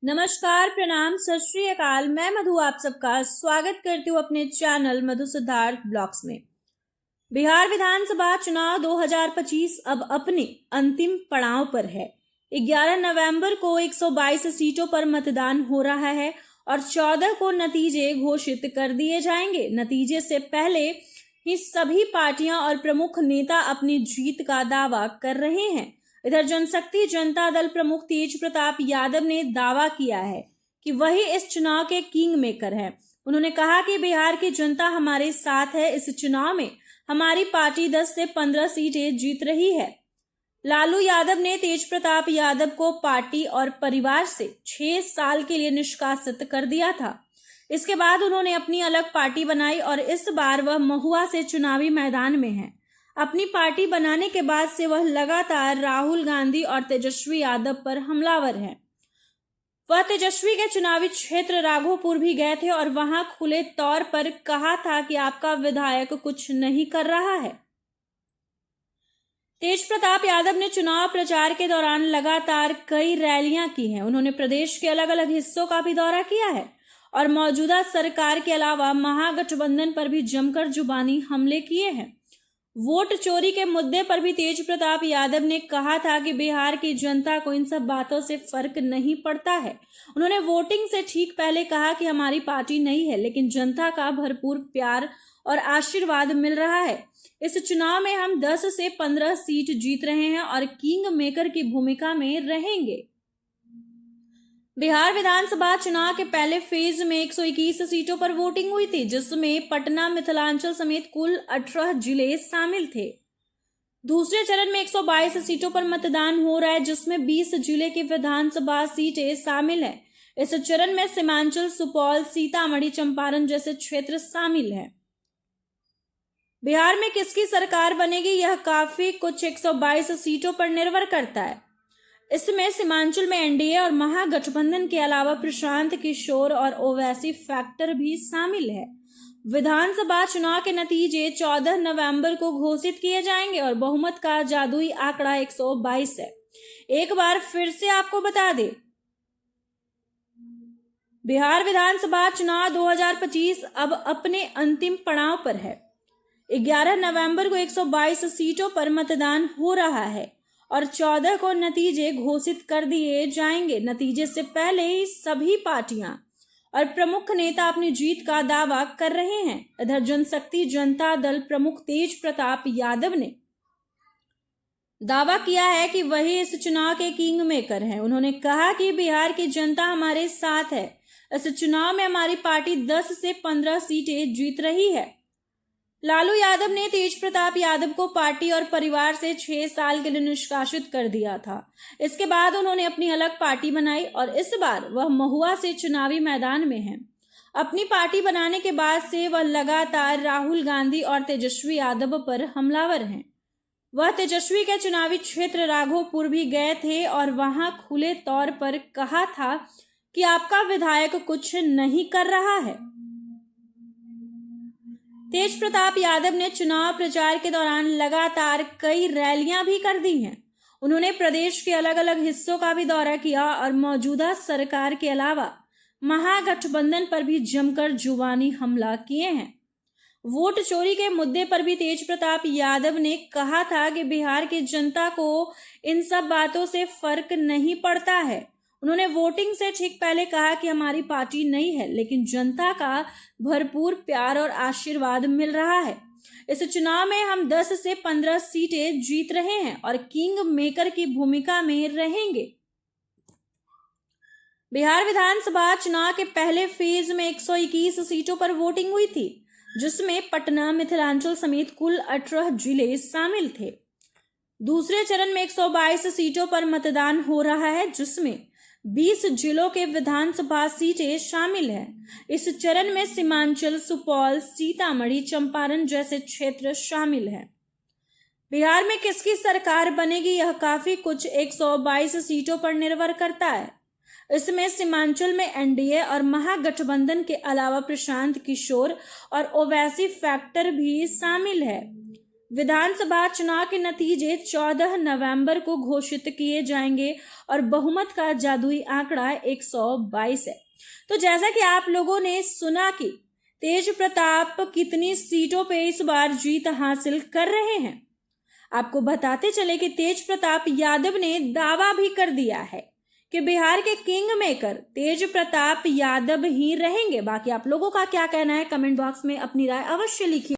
नमस्कार, प्रणाम, सत श्री अकाल। मैं मधु आप सबका स्वागत करती हूँ अपने चैनल मधु सिद्धार्थ ब्लॉग्स में। बिहार विधानसभा चुनाव 2025 अब अपने अंतिम पड़ाव पर है। 11 नवंबर को 122 सीटों पर मतदान हो रहा है और 14 को नतीजे घोषित कर दिए जाएंगे। नतीजे से पहले ही सभी पार्टियां और प्रमुख नेता अपनी जीत का दावा कर रहे हैं। इधर जनशक्ति जनता दल प्रमुख तेज प्रताप यादव ने दावा किया है कि वही इस चुनाव के किंग मेकर हैं। उन्होंने कहा कि बिहार की जनता हमारे साथ है। इस चुनाव में हमारी पार्टी 10 से 15 सीटें जीत रही है। लालू यादव ने तेज प्रताप यादव को पार्टी और परिवार से 6 साल के लिए निष्कासित कर दिया था। इसके बाद उन्होंने अपनी अलग पार्टी बनाई और इस बार वह महुआ से चुनावी मैदान में है। अपनी पार्टी बनाने के बाद से वह लगातार राहुल गांधी और तेजस्वी यादव पर हमलावर हैं। वह तेजस्वी के चुनावी क्षेत्र राघोपुर भी गए थे और वहां खुले तौर पर कहा था कि आपका विधायक कुछ नहीं कर रहा है। तेज प्रताप यादव ने चुनाव प्रचार के दौरान लगातार कई रैलियां की हैं। उन्होंने प्रदेश के अलग अलग हिस्सों का भी दौरा किया है और मौजूदा सरकार के अलावा महागठबंधन पर भी जमकर जुबानी हमले किए हैं। वोट चोरी के मुद्दे पर भी तेज प्रताप यादव ने कहा था कि बिहार की जनता को इन सब बातों से फर्क नहीं पड़ता है। उन्होंने वोटिंग से ठीक पहले कहा कि हमारी पार्टी नहीं है, लेकिन जनता का भरपूर प्यार और आशीर्वाद मिल रहा है। इस चुनाव में हम 10 से 15 सीट जीत रहे हैं और किंग मेकर की भूमिका में रहेंगे। बिहार विधानसभा चुनाव के पहले फेज में 121 सीटों पर वोटिंग हुई थी, जिसमें पटना, मिथिलांचल समेत कुल 18 जिले शामिल थे। दूसरे चरण में 122 सीटों पर मतदान हो रहा है, जिसमें 20 जिले की विधानसभा सीटें शामिल हैं। इस चरण में सीमांचल, सुपौल, सीतामढ़ी, चंपारण जैसे क्षेत्र शामिल हैं। बिहार में किसकी सरकार बनेगी, यह काफी कुछ 122 सीटों पर निर्भर करता है। इसमें सीमांचल में एनडीए और महागठबंधन के अलावा प्रशांत किशोर और ओवैसी फैक्टर भी शामिल है। विधानसभा चुनाव के नतीजे 14 नवंबर को घोषित किए जाएंगे और बहुमत का जादुई आंकड़ा 122 है। एक बार फिर से आपको बता दें, बिहार विधानसभा चुनाव 2025 अब अपने अंतिम पड़ाव पर है। 11 नवंबर को 122 सीटों पर मतदान हो रहा है और 14 को नतीजे घोषित कर दिए जाएंगे। नतीजे से पहले ही सभी पार्टियां और प्रमुख नेता अपनी जीत का दावा कर रहे हैं। इधर जनशक्ति जनता दल प्रमुख तेज प्रताप यादव ने दावा किया है कि वही इस चुनाव के किंग मेकर हैं। उन्होंने कहा कि बिहार की जनता हमारे साथ है। इस चुनाव में हमारी पार्टी 10 से 15 सीटें जीत रही है। लालू यादव ने तेज प्रताप यादव को पार्टी और परिवार से 6 साल के लिए निष्कासित कर दिया था। इसके बाद उन्होंने अपनी अलग पार्टी बनाई और इस बार वह महुआ से चुनावी मैदान में है। अपनी पार्टी बनाने के बाद से वह लगातार राहुल गांधी और तेजस्वी यादव पर हमलावर हैं। वह तेजस्वी के चुनावी क्षेत्र राघोपुर भी गए थे और वहां खुले तौर पर कहा था कि आपका विधायक कुछ नहीं कर रहा है। तेज प्रताप यादव ने चुनाव प्रचार के दौरान लगातार कई रैलियां भी कर दी हैं। उन्होंने प्रदेश के अलग अलग हिस्सों का भी दौरा किया और मौजूदा सरकार के अलावा महागठबंधन पर भी जमकर जुबानी हमला किए हैं। वोट चोरी के मुद्दे पर भी तेज प्रताप यादव ने कहा था कि बिहार की जनता को इन सब बातों से फर्क नहीं पड़ता है। उन्होंने वोटिंग से ठीक पहले कहा कि हमारी पार्टी नहीं है, लेकिन जनता का भरपूर प्यार और आशीर्वाद मिल रहा है। इस चुनाव में हम 10 से 15 सीटें जीत रहे हैं और किंग मेकर की भूमिका में रहेंगे। बिहार विधानसभा चुनाव के पहले फेज में 121 सीटों पर वोटिंग हुई थी, जिसमें पटना, मिथिलांचल समेत कुल 18 जिले शामिल थे। दूसरे चरण में 122 सीटों पर मतदान हो रहा है, जिसमें 20 जिलों के विधानसभा सीटें शामिल हैं। इस चरण में सीमांचल, सुपौल, सीतामढ़ी, चंपारण जैसे क्षेत्र शामिल हैं। बिहार में किसकी सरकार बनेगी, यह काफी कुछ 122 सीटों पर निर्भर करता है। इसमें सीमांचल में एनडीए और महागठबंधन के अलावा प्रशांत किशोर और ओवैसी फैक्टर भी शामिल है। विधानसभा चुनाव के नतीजे 14 नवंबर को घोषित किए जाएंगे और बहुमत का जादुई आंकड़ा 122 है। तो जैसा कि आप लोगों ने सुना कि तेज प्रताप कितनी सीटों पे इस बार जीत हासिल कर रहे हैं, आपको बताते चले कि तेज प्रताप यादव ने दावा भी कर दिया है कि बिहार के किंग मेकर तेज प्रताप यादव ही रहेंगे। बाकी आप लोगों का क्या कहना है, कमेंट बॉक्स में अपनी राय अवश्य लिखिए।